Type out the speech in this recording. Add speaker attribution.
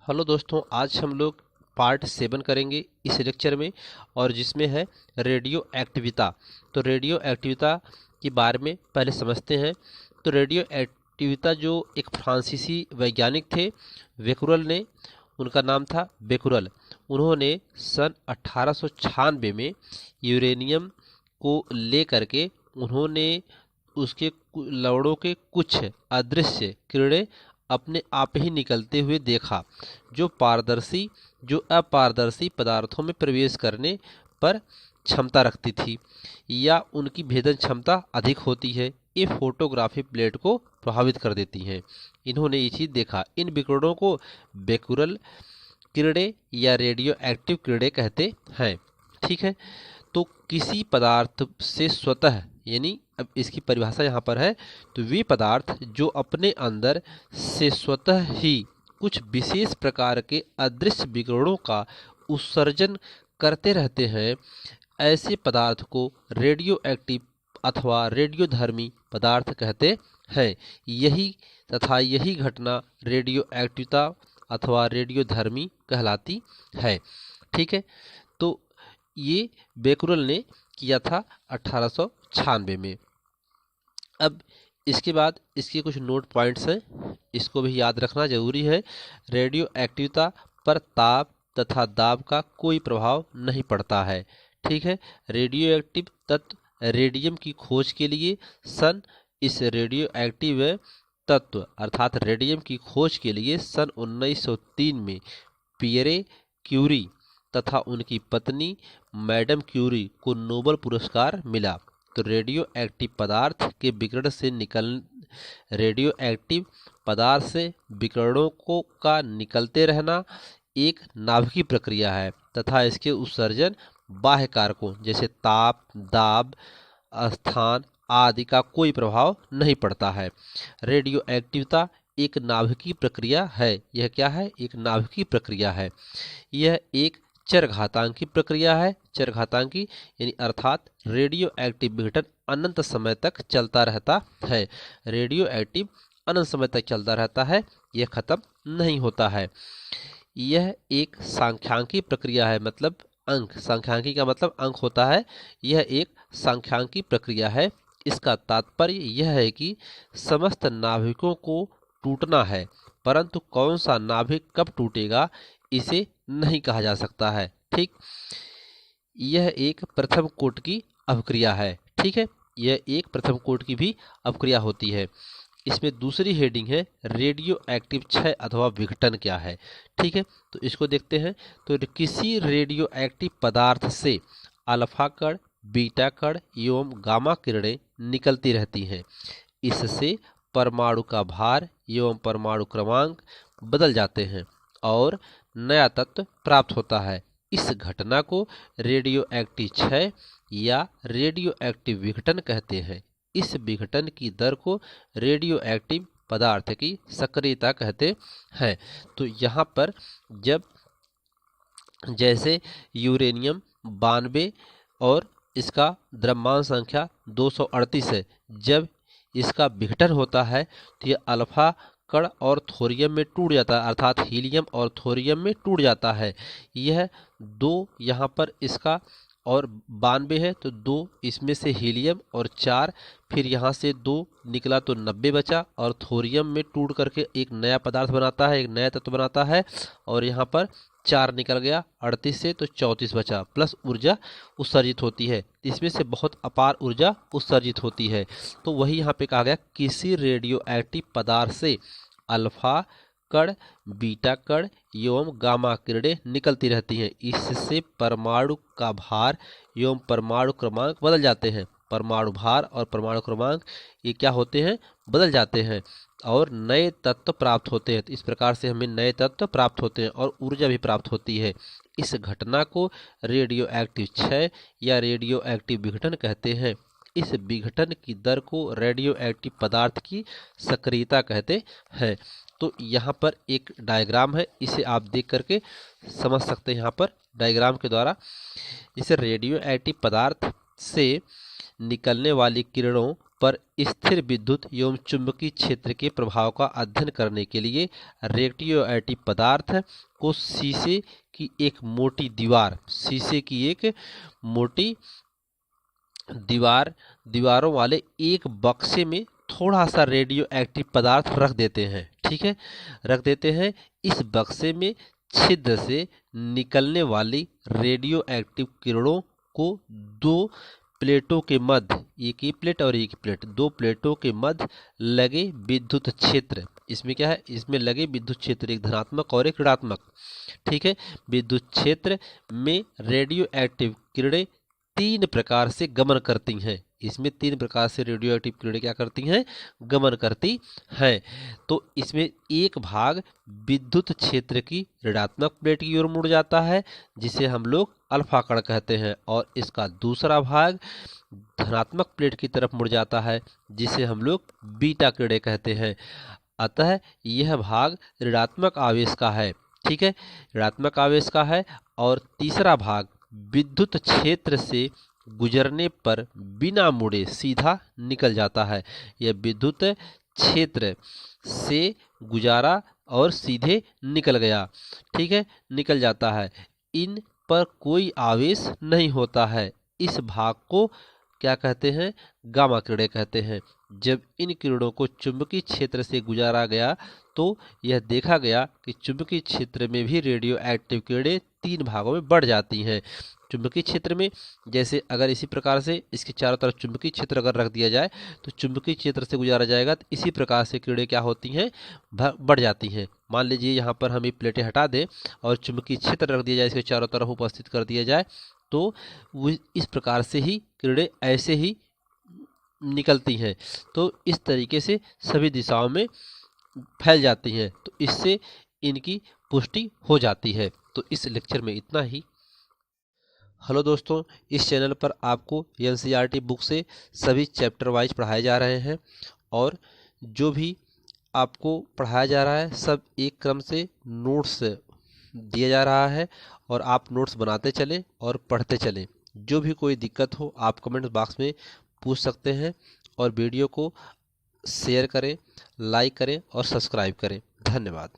Speaker 1: Hello दोस्तों, आज हम लोग पार्ट 7 करेंगे इस लेक्चर में और जिसमें है रेडियो एक्टिविता। तो रेडियो एक्टिविता के बारे में पहले समझते हैं। तो रेडियो एक्टिविता जो एक फ्रांसीसी वैज्ञानिक थे बेकुरल ने, उनका नाम था बेकुरल। उन्होंने सन 1896 में यूरेनियम को ले करके उन्होंने उसके लवड़ों के कुछ अदृश्य किरणें अपने आप ही निकलते हुए देखा, जो अपारदर्शी पदार्थों में प्रवेश करने पर क्षमता रखती थी या उनकी भेदन क्षमता अधिक होती है। ये फोटोग्राफी प्लेट को प्रभावित कर देती हैं। इन्होंने ये चीज देखा। इन विकिरणों को बेकुरल किरणें या रेडियो एक्टिव किरणें कहते हैं। ठीक है। तो किसी पदार्थ से स्वतः, यानी अब इसकी परिभाषा यहाँ पर है, तो वे पदार्थ जो अपने अंदर से स्वतः ही कुछ विशेष प्रकार के अदृश्य विकिरणों का उत्सर्जन करते रहते हैं, ऐसे पदार्थ को रेडियो एक्टिव अथवा रेडियोधर्मी पदार्थ कहते हैं। यही घटना रेडियो एक्टिविता अथवा रेडियोधर्मी कहलाती है। ठीक है। तो ये बेकुरल ने किया था 1896 में। अब इसके बाद इसके कुछ नोट पॉइंट्स हैं, इसको भी याद रखना जरूरी है। रेडियो एक्टिविता पर ताप तथा दाब का कोई प्रभाव नहीं पड़ता है। ठीक है। रेडियो एक्टिव तत्व रेडियम की खोज के लिए इस रेडियो एक्टिव तत्व अर्थात रेडियम की खोज के लिए सन 1903 में पियरे क्यूरी तथा उनकी पत्नी मैडम क्यूरी को नोबेल पुरस्कार मिला। तो रेडियो एक्टिव पदार्थ से विकिरणों का निकलते रहना एक नाभिकीय प्रक्रिया है तथा इसके उत्सर्जन बाह्य कारकों जैसे ताप, दाब, स्थान आदि का कोई प्रभाव नहीं पड़ता है। रेडियो एक्टिविता एक नाभिकीय प्रक्रिया है। यह क्या है? एक नाभिकीय प्रक्रिया है। यह एक चरघातांकी प्रक्रिया है। चरघातांकी यानी अर्थात रेडियो एक्टिव विघटन अनंत समय तक चलता रहता है। रेडियो एक्टिव अनंत समय तक चलता रहता है, यह खत्म नहीं होता है। यह एक सांख्यिकी प्रक्रिया है, मतलब अंक, सांख्यिकी का मतलब अंक होता है। यह एक सांख्यिकी प्रक्रिया है। इसका तात्पर्य यह है कि समस्त नाभिकों को टूटना है, परंतु कौन सा नाभिक कब टूटेगा इसे नहीं कहा जा सकता है। ठीक। यह एक प्रथम कोटि की अपक्रिया है। ठीक है। यह एक प्रथम कोटि की भी अपक्रिया होती है। इसमें दूसरी हेडिंग है रेडियो एक्टिव क्षय अथवा विघटन क्या है। ठीक है। तो इसको देखते हैं। तो किसी रेडियो एक्टिव पदार्थ से अल्फा कण, बीटा कण एवं गामा किरणें निकलती रहती हैं। इससे परमाणु का भार एवं परमाणु क्रमांक बदल जाते हैं और नया तत्व प्राप्त होता है। इस घटना को रेडियो एक्टिव क्षय या रेडियो एक्टिव विघटन कहते हैं। इस विघटन की दर को रेडियो एक्टिव पदार्थ की सक्रियता कहते हैं। तो यहाँ पर जब जैसे यूरेनियम 92 और इसका द्रव्यमान संख्या 238 है, जब इसका विघटन होता है तो यह अल्फा कण और थोरियम में टूट जाता है, अर्थात हीलियम और थोरियम में टूट जाता है। यह दो यहाँ पर इसका और 92 है तो 2 इसमें से हीलियम और 4 फिर यहाँ से 2 निकला तो 90 बचा और थोरियम में टूट करके एक नया पदार्थ बनाता है, एक नया तत्व बनाता है और यहाँ पर 4 निकल गया 38 से तो 34 बचा, प्लस ऊर्जा उत्सर्जित होती है। इसमें से बहुत अपार ऊर्जा उत्सर्जित होती है। तो वही यहाँ पे कहा गया किसी रेडियो एक्टिव पदार्थ से अल्फा कण, बीटा कण एवं गामा किरणें निकलती रहती हैं। इससे परमाणु का भार एवं परमाणु क्रमांक बदल जाते हैं। परमाणु भार और परमाणु क्रमांक ये क्या होते हैं? बदल जाते हैं और नए तत्व प्राप्त होते हैं। तो इस प्रकार से हमें नए तत्व प्राप्त होते हैं और ऊर्जा भी प्राप्त होती है। इस घटना को रेडियो एक्टिव क्षय या रेडियो एक्टिव विघटन कहते हैं। इस विघटन की दर को रेडियो एक्टिव पदार्थ की सक्रियता कहते हैं। तो यहाँ पर एक डायग्राम है, इसे आप देख करके समझ सकते हैं। यहाँ पर डायग्राम के द्वारा, जैसे रेडियो एक्टिव पदार्थ से निकलने वाली किरणों पर स्थिर विद्युत एवं चुंबकीय क्षेत्र के प्रभाव का अध्ययन करने के लिए रेडियोएक्टिव पदार्थ को शीशे की एक मोटी दीवारों वाले एक बक्से में थोड़ा सा रेडियो एक्टिव पदार्थ रख देते हैं। ठीक है, रख देते हैं। इस बक्से में छिद्र से निकलने वाली रेडियो एक्टिव किरणों को दो प्लेटों के मध्य, एक ही प्लेट और एक प्लेट, दो प्लेटों के मध्य लगे विद्युत क्षेत्र, इसमें क्या है, इसमें लगे विद्युत क्षेत्र एक धनात्मक और एक ऋणात्मक। ठीक है, विद्युत क्षेत्र में रेडियो एक्टिव किरणें तीन प्रकार से गमन करती हैं। इसमें तीन प्रकार से रेडियो एक्टिव किरणें क्या करती हैं, गमन करती हैं। तो इसमें एक भाग विद्युत क्षेत्र की ऋणात्मक प्लेट की ओर मुड़ जाता है, जिसे हम लोग अल्फा कण कहते हैं, और इसका दूसरा भाग धनात्मक प्लेट की तरफ मुड़ जाता है, जिसे हम लोग बीटा किरणें कहते हैं। अतः यह भाग ऋणात्मक आवेश का है। ठीक है, ऋणात्मक आवेश का है। और तीसरा भाग विद्युत क्षेत्र से गुजरने पर बिना मुड़े सीधा निकल जाता है। यह विद्युत क्षेत्र से गुजारा और सीधे निकल गया। ठीक है, निकल जाता है। इन पर कोई आवेश नहीं होता है। इस भाग को क्या कहते हैं, गामा किरणें कहते हैं। जब इन किरणों को चुंबकीय क्षेत्र से गुजारा गया तो यह देखा गया कि चुंबकीय क्षेत्र में भी रेडियो एक्टिव किरणें तीन भागों में बढ़ जाती हैं। चुंबकीय क्षेत्र में, जैसे अगर इसी प्रकार से इसके चारों तरफ चुंबकीय क्षेत्र अगर रख दिया जाए तो चुंबकीय क्षेत्र से गुजारा जाएगा, तो इसी प्रकार से किरणें क्या होती हैं, बढ़ जाती हैं। मान लीजिए यहाँ पर हम ये प्लेटें हटा दें और चुंबकीय क्षेत्र रख दिया जाए, इसके चारों तरफ उपस्थित कर दिया जाए, तो इस प्रकार से ही किरणें ऐसे ही निकलती हैं। तो इस तरीके से सभी दिशाओं में फैल जाती हैं, तो इससे इनकी पुष्टि हो जाती है। तो इस लेक्चर में इतना ही। हेलो दोस्तों, इस चैनल पर आपको एनसीईआरटी बुक से सभी चैप्टर वाइज पढ़ाए जा रहे हैं, और जो भी आपको पढ़ाया जा रहा है सब एक क्रम से नोट्स दिया जा रहा है, और आप नोट्स बनाते चलें और पढ़ते चलें। जो भी कोई दिक्कत हो आप कमेंट बॉक्स में पूछ सकते हैं, और वीडियो को शेयर करें, लाइक करें और सब्सक्राइब करें। धन्यवाद।